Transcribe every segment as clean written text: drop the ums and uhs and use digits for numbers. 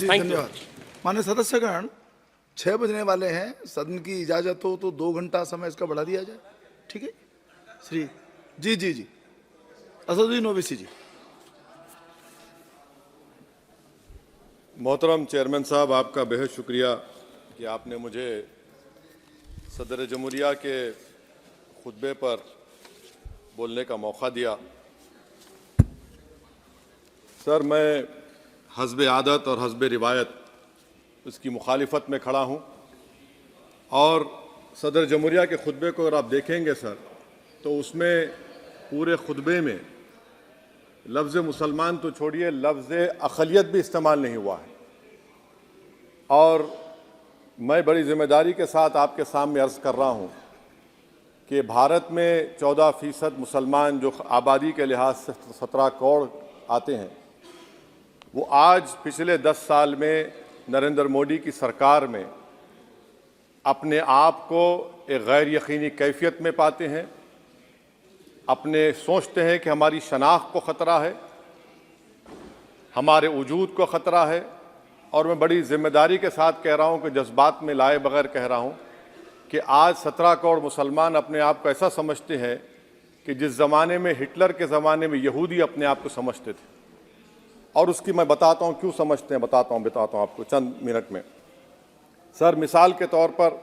जी धन्यवाद। माननीय सदस्यगण, 6 बजने वाले हैं। सदन की इजाजत हो तो 2 घंटा समय इसका बढ़ा दिया जाए। ठीक है श्री जी जी जी असदुद्दीन ओवैसी जी। मोहतरम चेयरमैन साहब, आपका बेहद शुक्रिया कि आपने मुझे सदर जमहूरिया के खुतबे पर बोलने का मौका दिया। सर, मैं हस्ब आदत और हस्ब रिवायत उसकी मुखालिफत में खड़ा हूँ और सदर जमहूरिया के खुतबे को अगर आप देखेंगे सर, तो उसमें पूरे खुतबे में लफ्ज़ मुसलमान तो छोड़िए, लफ्ज़ अक़लियत भी इस्तेमाल नहीं हुआ है। और मैं बड़ी ज़िम्मेदारी के साथ आपके सामने अर्ज़ कर रहा हूँ कि भारत में 14% मुसलमान जो आबादी के लिहाज से 17 करोड़ आते हैं, वो आज पिछले 10 साल में नरेंद्र मोदी की सरकार में अपने आप को एक गैर यकीनी कैफियत में पाते हैं। अपने सोचते हैं कि हमारी शनाख्त को ख़तरा है, हमारे वजूद को ख़तरा है। और मैं बड़ी ज़िम्मेदारी के साथ कह रहा हूँ कि जज्बात में लाए बगैर कह रहा हूँ कि आज 17 करोड़ मुसलमान अपने आप को ऐसा समझते हैं कि जिस ज़माने में हिटलर के ज़माने में यहूदी अपने आप को समझते थे। और उसकी मैं बताता हूँ क्यों समझते हैं, बताता हूँ आपको चंद मिनट में। सर, मिसाल के तौर पर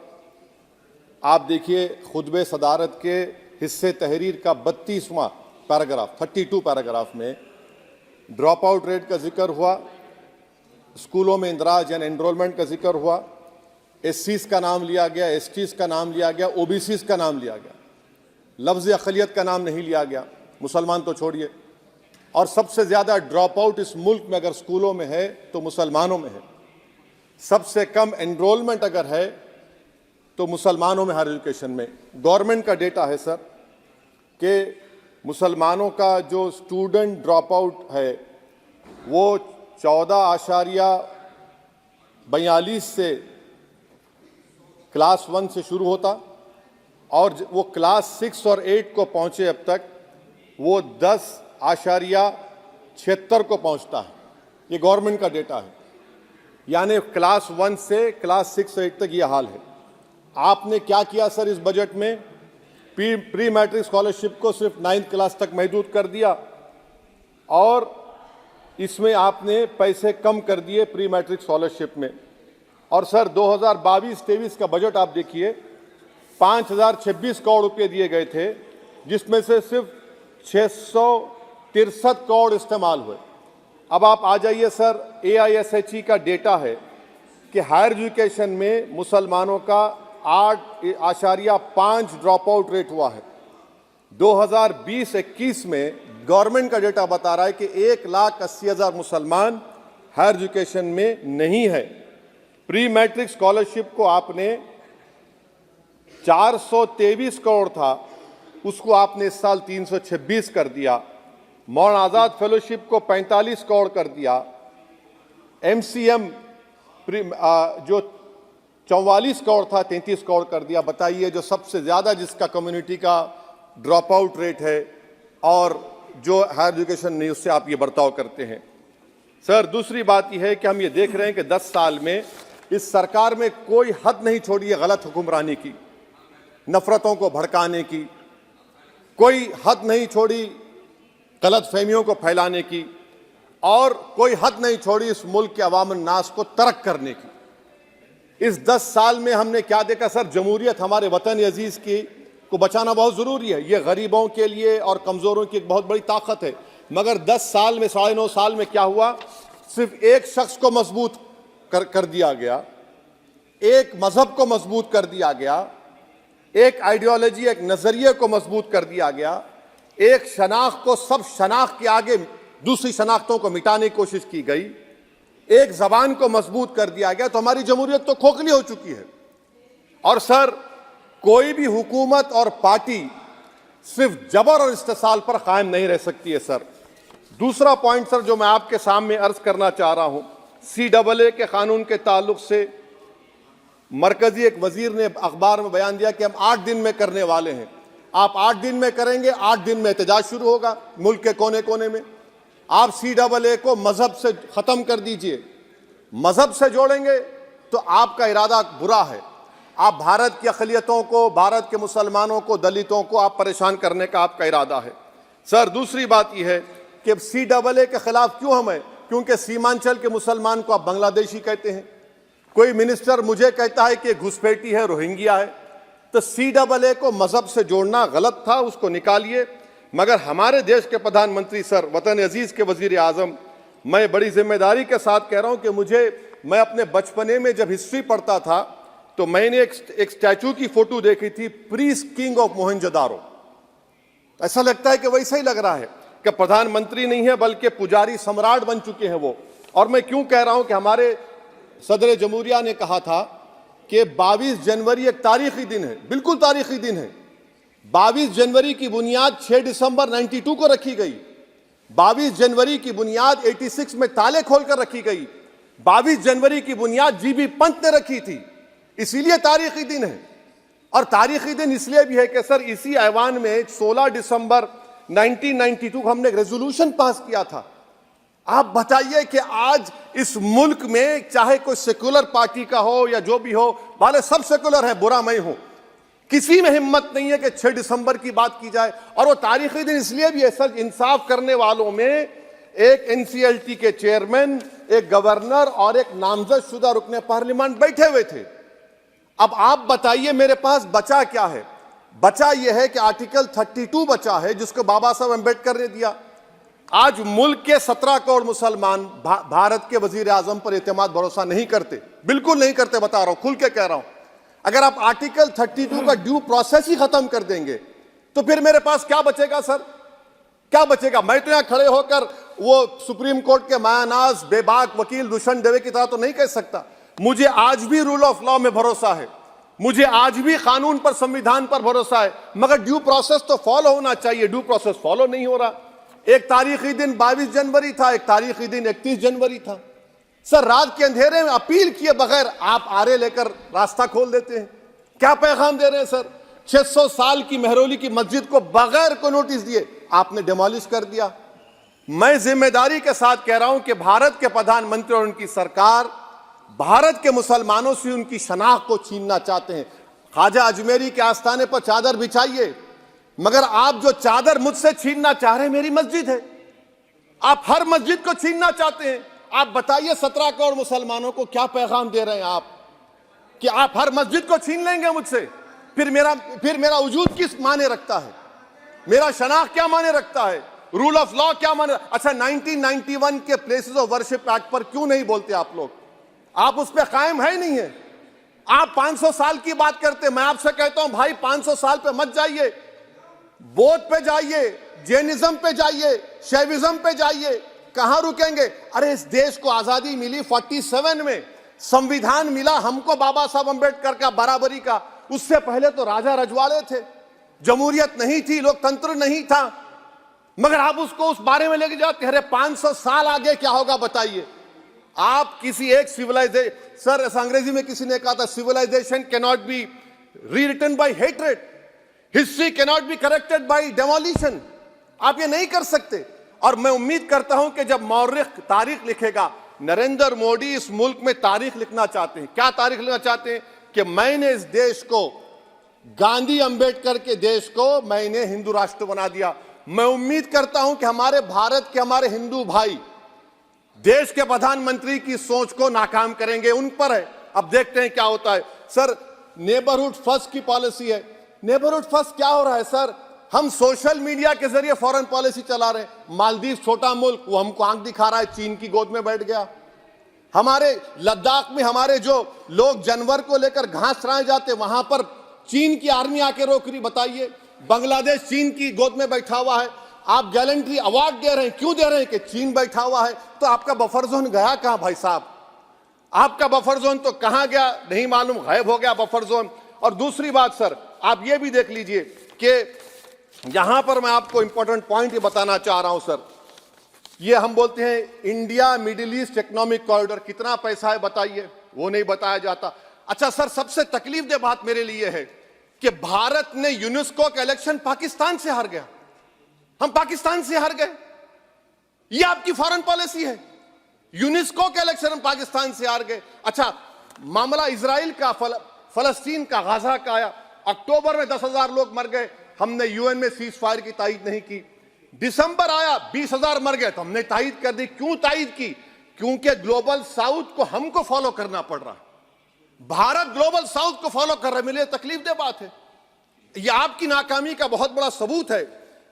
आप देखिए खुतबे सदारत के हिस्से तहरीर का 32वां पैराग्राफ 32 पैराग्राफ में ड्रॉप आउट रेट का जिक्र हुआ, स्कूलों में इंदराज यानी एनरोलमेंट का जिक्र हुआ, एससीज का नाम लिया गया, एसटीज का नाम लिया गया, ओबीसीज का नाम लिया गया, लफ्ज़ अक़लियत का नाम नहीं लिया गया, मुसलमान तो छोड़िए। और सबसे ज़्यादा ड्रॉप आउट इस मुल्क में अगर स्कूलों में है तो मुसलमानों में है। सबसे कम एनरोलमेंट अगर है तो मुसलमानों में हायर एजुकेशन में। गवर्नमेंट का डेटा है सर कि मुसलमानों का जो स्टूडेंट ड्रॉप आउट है वो 14.42 से क्लास 1 से शुरू होता और वो क्लास 6 और 8 को पहुंचे अब तक वो 10.76 को पहुंचता है। ये गवर्नमेंट का डेटा है, यानी क्लास 1 से क्लास 6 8 तक ये हाल है। आपने क्या किया सर इस बजट में? प्री मैट्रिक स्कॉलरशिप को सिर्फ 9th क्लास तक महदूद कर दिया और इसमें आपने पैसे कम कर दिए प्री मैट्रिक स्कॉलरशिप में। और सर 2022-23 का बजट आप देखिए, 5026 करोड़ रुपए दिए गए थे, जिसमें से सिर्फ 663 करोड़ इस्तेमाल हुए। अब आप आ जाइए सर, AISHE का डेटा है कि हायर एजुकेशन में मुसलमानों का 8.5 ड्रॉप आउट रेट हुआ है। 2020-21 में गवर्नमेंट का डेटा बता रहा है कि 1,80,000 मुसलमान हायर एजुकेशन में नहीं है। प्री मैट्रिक स्कॉलरशिप को आपने 423 करोड़ था, उसको आपने इस साल 326 कर दिया। मौन आज़ाद फेलोशिप को 45 करोड़ कर दिया। MCM जो 44 करोड़ था 33 करोड़ कर दिया। बताइए, जो सबसे ज़्यादा जिसका कम्युनिटी का ड्रॉप आउट रेट है और जो हायर एजुकेशन नहीं, उससे आप ये बर्ताव करते हैं। सर, दूसरी बात यह है कि हम ये देख रहे हैं कि 10 साल में इस सरकार में कोई हद नहीं छोड़ी है गलत हुक्मरानी की, नफरतों को भड़काने की, कोई हद नहीं छोड़ी गलत फहमियों को फैलाने की, और कोई हद नहीं छोड़ी इस मुल्क के अवाम नास को तर्क करने की। इस 10 साल में हमने क्या देखा सर? जमहूरियत हमारे वतन अजीज़ की को बचाना बहुत ज़रूरी है। ये गरीबों के लिए और कमज़ोरों की एक बहुत बड़ी ताकत है। मगर 10 साल में 9.5 साल में क्या हुआ? सिर्फ एक शख्स को मजबूत कर दिया गया, एक मजहब को मजबूत कर दिया गया, एक आइडियोलॉजी, एक नज़रिए को मजबूत कर दिया गया, एक शनाख्त को सब शनाख्त के आगे दूसरी शनाख्तों को मिटाने की कोशिश की गई, एक ज़बान को मजबूत कर दिया गया। तो हमारी जमहूरियत तो खोखली हो चुकी है। और सर, कोई भी हुकूमत और पार्टी सिर्फ जबर और इस्तेसाल पर कायम नहीं रह सकती है सर। दूसरा पॉइंट सर जो मैं आपके सामने अर्ज करना चाह रहा हूं, CAA के कानून के ताल्लुक से मरकजी एक वजीर ने अखबार में बयान दिया कि हम 8 दिन में करने वाले हैं। आप 8 दिन में करेंगे, 8 दिन में एहतजाज शुरू होगा मुल्क के कोने कोने में। आप CAA को मजहब से ख़त्म कर दीजिए, मजहब से जोड़ेंगे तो आपका इरादा बुरा है। आप भारत की अक़लियतों को, भारत के मुसलमानों को, दलितों को आप परेशान करने का आपका इरादा है। सर, दूसरी बात यह है कि CAA के खिलाफ क्यों हम हैं? क्योंकि सीमांचल के मुसलमान को आप बांग्लादेशी कहते हैं। कोई मिनिस्टर मुझे कहता है कि घुसपैठी है, रोहिंग्या है। तो CAA को मजहब से जोड़ना गलत था, उसको निकालिए। मगर हमारे देश के प्रधानमंत्री सर, वतन अजीज के वजीर आजम, मैं बड़ी जिम्मेदारी के साथ कह रहा हूं कि मैं अपने बचपने में जब हिस्ट्री पढ़ता था तो मैंने एक स्टैचू की फोटो देखी थी, प्रीस्ट किंग ऑफ मोहनजोदारो। ऐसा लगता है कि वैसा ही लग रहा है कि प्रधानमंत्री नहीं है बल्कि पुजारी सम्राट बन चुके हैं वो। और मैं क्यों कह रहा हूं कि हमारे सदर जमहूरिया ने कहा था कि 22 जनवरी एक तारीखी दिन है, बिल्कुल तारीखी दिन है। 22 जनवरी की बुनियाद 6 दिसंबर 92 को रखी गई। 22 जनवरी की बुनियाद 86 में ताले खोलकर रखी गई। 22 जनवरी की बुनियाद जीबी पंत ने रखी थी, इसीलिए तारीखी दिन है। और तारीखी दिन इसलिए भी है कि सर, इसी ऐवान में 16 दिसंबर 1992 को हमने एक रेजोल्यूशन पास किया था। आप बताइए कि आज इस मुल्क में चाहे कोई सेकुलर पार्टी का हो या जो भी हो, वाले सब सेकुलर है, बुरा मैं हूं, किसी में हिम्मत नहीं है कि 6 दिसंबर की बात की जाए। और वो तारीखी दिन इसलिए भी है सर, इंसाफ करने वालों में एक NCLT के चेयरमैन, एक गवर्नर और एक नामजद शुदा रुकने पार्लियामेंट बैठे हुए थे। अब आप बताइए मेरे पास बचा क्या है? बचा यह है कि आर्टिकल 32 बचा है, जिसको बाबा साहब अम्बेडकर ने दिया। आज मुल्क के 17 करोड़ मुसलमान भारत के वजीर आजम पर एतमाद भरोसा नहीं करते, बिल्कुल नहीं करते, बता रहा हूं, खुल के कह रहा हूं। अगर आप आर्टिकल 32 का ड्यू प्रोसेस ही खत्म कर देंगे तो फिर मेरे पास क्या बचेगा सर? क्या बचेगा? मैं तो यहां खड़े होकर वो सुप्रीम कोर्ट के मायानाज बेबाक वकील दुष्यंत दवे की तरह तो नहीं कह सकता। मुझे आज भी रूल ऑफ लॉ में भरोसा है, मुझे आज भी कानून पर, संविधान पर भरोसा है, मगर ड्यू प्रोसेस तो फॉलो होना चाहिए। ड्यू प्रोसेस फॉलो नहीं हो रहा। एक तारीखी दिन 22 जनवरी था, एक तारीखी दिन 31 जनवरी था। सर, रात के अंधेरे में अपील किए बगैर आप आरे लेकर रास्ता खोल देते हैं। क्या पैगाम दे रहे हैं सर? 600 साल की मेहरौली की मस्जिद को बगैर को नोटिस दिए आपने डिमोलिश कर दिया। मैं जिम्मेदारी के साथ कह रहा हूं कि भारत के प्रधानमंत्री और उनकी सरकार भारत के मुसलमानों से उनकी शनाख्त को छीनना चाहते हैं। ख्वाजा अजमेरी के आस्थाने पर चादर बिछाइए, मगर आप जो चादर मुझसे छीनना चाह रहे हैं, मेरी मस्जिद है, आप हर मस्जिद को छीनना चाहते हैं। आप बताइए 17 करोड़ मुसलमानों को क्या पैगाम दे रहे हैं आप कि आप हर मस्जिद को छीन लेंगे मुझसे? फिर मेरा वजूद किस माने रखता है? मेरा शनाख्त क्या माने रखता है? रूल ऑफ लॉ क्या माने? अच्छा, 1991 के प्लेसेस ऑफ वर्शिप एक्ट पर क्यों नहीं बोलते आप लोग? आप उस पर कायम है ही नहीं है। आप 500 साल की बात करते, मैं आपसे कहता हूं भाई 500 साल पे मत जाइए, बौद्ध पे जाइए, जैनिज्म पे जाइए, शैविज्म पे जाइए, कहां रुकेंगे? अरे इस देश को आजादी मिली 47 में, संविधान मिला हमको बाबा साहब अम्बेडकर का, बराबरी का। उससे पहले तो राजा रजवाड़े थे, जमहूरियत नहीं थी, लोकतंत्र नहीं था, मगर आप उसको उस बारे में लेके जाते। अरे 500 साल आगे क्या होगा बताइए? आप किसी एक सिविलाइजेशन, सर अंग्रेजी में किसी ने कहा था, civilization can not be rewritten by hatred, history can not be corrected by demolition. आप ये नहीं कर सकते। और मैं उम्मीद करता हूं कि जब मौर्ख तारीख लिखेगा, नरेंद्र मोदी इस मुल्क में तारीख लिखना चाहते हैं। क्या तारीख लिखना चाहते हैं? कि मैंने इस देश को, गांधी अंबेडकर के देश को मैंने हिंदू राष्ट्र बना दिया। मैं उम्मीद करता हूं कि हमारे भारत के हमारे हिंदू भाई देश के प्रधानमंत्री की सोच को नाकाम करेंगे। उन पर है, अब देखते हैं क्या होता है। सर, नेबरहुड फर्स्ट की पॉलिसी है। नेबरहुड फर्स्ट क्या हो रहा है सर? हम सोशल मीडिया के जरिए फॉरेन पॉलिसी चला रहे हैं। मालदीव छोटा मुल्क, वो हमको आंख दिखा रहा है, चीन की गोद में बैठ गया। हमारे लद्दाख में हमारे जो लोग जानवर को लेकर घास चराए जाते, वहां पर चीन की आर्मी आके रोक रही। बताइए, बांग्लादेश चीन की गोद में बैठा हुआ है। आप गैलेंट्री अवार्ड दे रहे हैं, क्यों दे रहे हैं? कि चीन बैठा हुआ है। तो आपका बफर जोन गया कहां भाई साहब? आपका बफर जोन तो कहां गया नहीं मालूम, गायब हो गया बफर जोन। और दूसरी बात सर, आप ये भी देख लीजिए कि यहां पर मैं आपको इंपॉर्टेंट पॉइंट ये बताना चाह रहा हूं सर। ये हम बोलते हैं India middle east economic corridor, कितना पैसा है बताइए? वो नहीं बताया जाता। अच्छा सर, सबसे तकलीफ दे बात मेरे लिए है कि भारत ने यूनेस्को का इलेक्शन पाकिस्तान से हार गया। हम पाकिस्तान से हार गए। ये आपकी फॉरेन पॉलिसी है। यूनेस्को के इलेक्शन में पाकिस्तान से हार गए। अच्छा, मामला इजराइल का, फलस्तीन का, गाजा का आया, अक्टूबर में 10,000 लोग मर गए, हमने यूएन में सीज फायर की तायीद नहीं की। दिसंबर आया, 20,000 मर गए, तो हमने तायीद कर दी। क्यों तायीद की? क्योंकि ग्लोबल साउथ को हमको फॉलो करना पड़ रहा है। भारत ग्लोबल साउथ को फॉलो कर रहा है, मेरे लिए तकलीफदेह बात है। यह आपकी नाकामी का बहुत बड़ा सबूत है।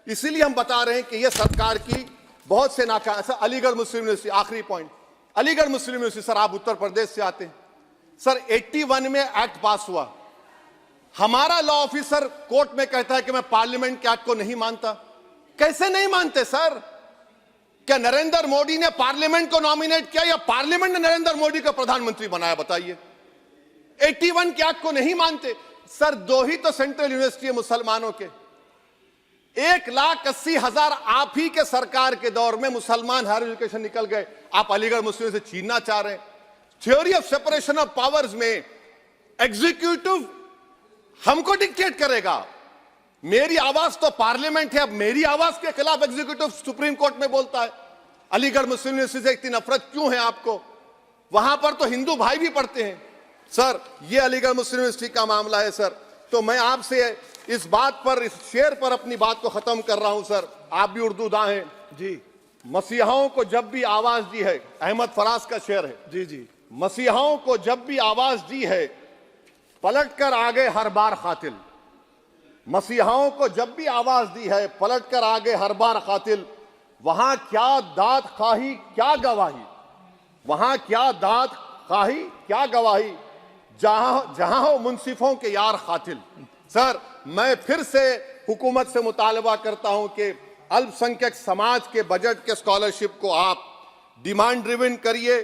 इसीलिए हम बता रहे हैं कि यह सरकार की बहुत से नाकाम। सर, अलीगढ़ मुस्लिम यूनिवर्सिटी, आखिरी पॉइंट, अलीगढ़ मुस्लिम यूनिवर्सिटी, सर आप उत्तर प्रदेश से आते हैं, सर 81 में एक्ट पास हुआ, हमारा लॉ ऑफिसर कोर्ट में कहता है कि मैं पार्लियामेंट के एक्ट को नहीं मानता। कैसे नहीं मानते सर? क्या नरेंद्र मोदी ने पार्लियामेंट को नॉमिनेट किया या पार्लियामेंट ने नरेंद्र मोदी को प्रधानमंत्री बनाया? बताइए। 81 के एक्ट को नहीं मानते। सर, 2 ही तो सेंट्रल यूनिवर्सिटी है मुसलमानों के, 1,80,000 आप ही के सरकार के दौर में मुसलमान हायर एजुकेशन निकल गए। आप अलीगढ़ मुस्लिम से छीनना चाह रहे हैं। Theory of separation of powers में एग्जीक्यूटिव हमको डिक्टेट करेगा। मेरी आवाज तो पार्लियामेंट है, अब मेरी आवाज के खिलाफ एग्जीक्यूटिव सुप्रीम कोर्ट में बोलता है। अलीगढ़ मुस्लिम यूनिवर्सिटी से इतनी नफरत क्यों है आपको? वहां पर तो हिंदू भाई भी पढ़ते हैं। सर, ये अलीगढ़ मुस्लिम यूनिवर्सिटी का मामला है सर। तो मैं आपसे इस बात पर, इस शेर पर अपनी बात को खत्म कर रहा हूं सर। आप भी उर्दू दां हैं जी। मसीहाओं को जब भी आवाज दी है, अहमद फराज का शेर है जी जी। मसीहाओं को जब भी आवाज दी है, पलट कर आगे हर बार कातिल। मसीहाओं को जब भी आवाज दी है, पलट कर आगे हर बार कातिल। वहां क्या दाद खाही क्या गवाही, वहां क्या दाद खाही क्या गवाही, जहां हो मुंसिफों के यार कातिल। सर, मैं फिर से हुकूमत से मुतालबा करता हूं कि अल्पसंख्यक समाज के बजट के स्कॉलरशिप को आप डिमांड ड्रिवन करिए।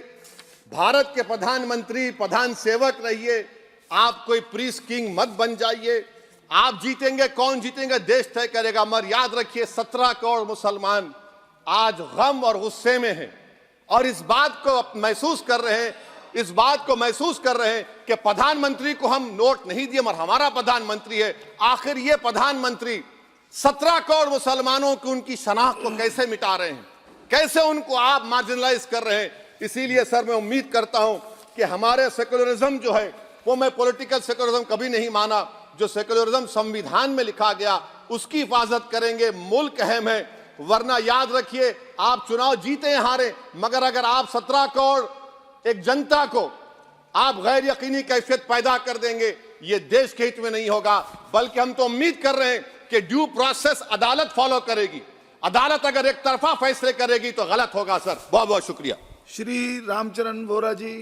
भारत के प्रधानमंत्री, प्रधान सेवक रहिए। आप कोई प्रीस किंग मत बन जाइए। आप जीतेंगे, कौन जीतेंगे देश तय करेगा। मगर याद रखिए, 17 करोड़ मुसलमान आज गम और गुस्से में हैं और इस बात को महसूस कर रहे हैं, इस बात को महसूस कर रहे हैं कि प्रधानमंत्री को हम नोट नहीं दिए मगर हमारा प्रधानमंत्री है। आखिर ये प्रधानमंत्री 17 करोड़ मुसलमानों की उनकी शनाख्त को कैसे मिटा रहे हैं, कैसे उनको आप मार्जिनलाइज कर रहे हैं। इसीलिए सर, मैं उम्मीद करता हूं कि हमारे सेकुलरिज्म जो है, वो मैं पॉलिटिकल सेकुलरिज्म कभी नहीं माना। जो सेकुलरिज्म संविधान में लिखा गया उसकी हिफाजत करेंगे। मुल्क अहम है, वरना याद रखिए, आप चुनाव जीते हैं हारे, मगर अगर आप 17 करोड़ एक जनता को आप गैर यकीनी कैफियत पैदा कर देंगे, ये देश के हित में नहीं होगा। बल्कि हम तो उम्मीद कर रहे हैं कि ड्यू प्रोसेस अदालत फॉलो करेगी। अदालत अगर एक तरफा फैसले करेगी तो गलत होगा। सर, बहुत बहुत शुक्रिया। श्री रामचरण वोरा जी।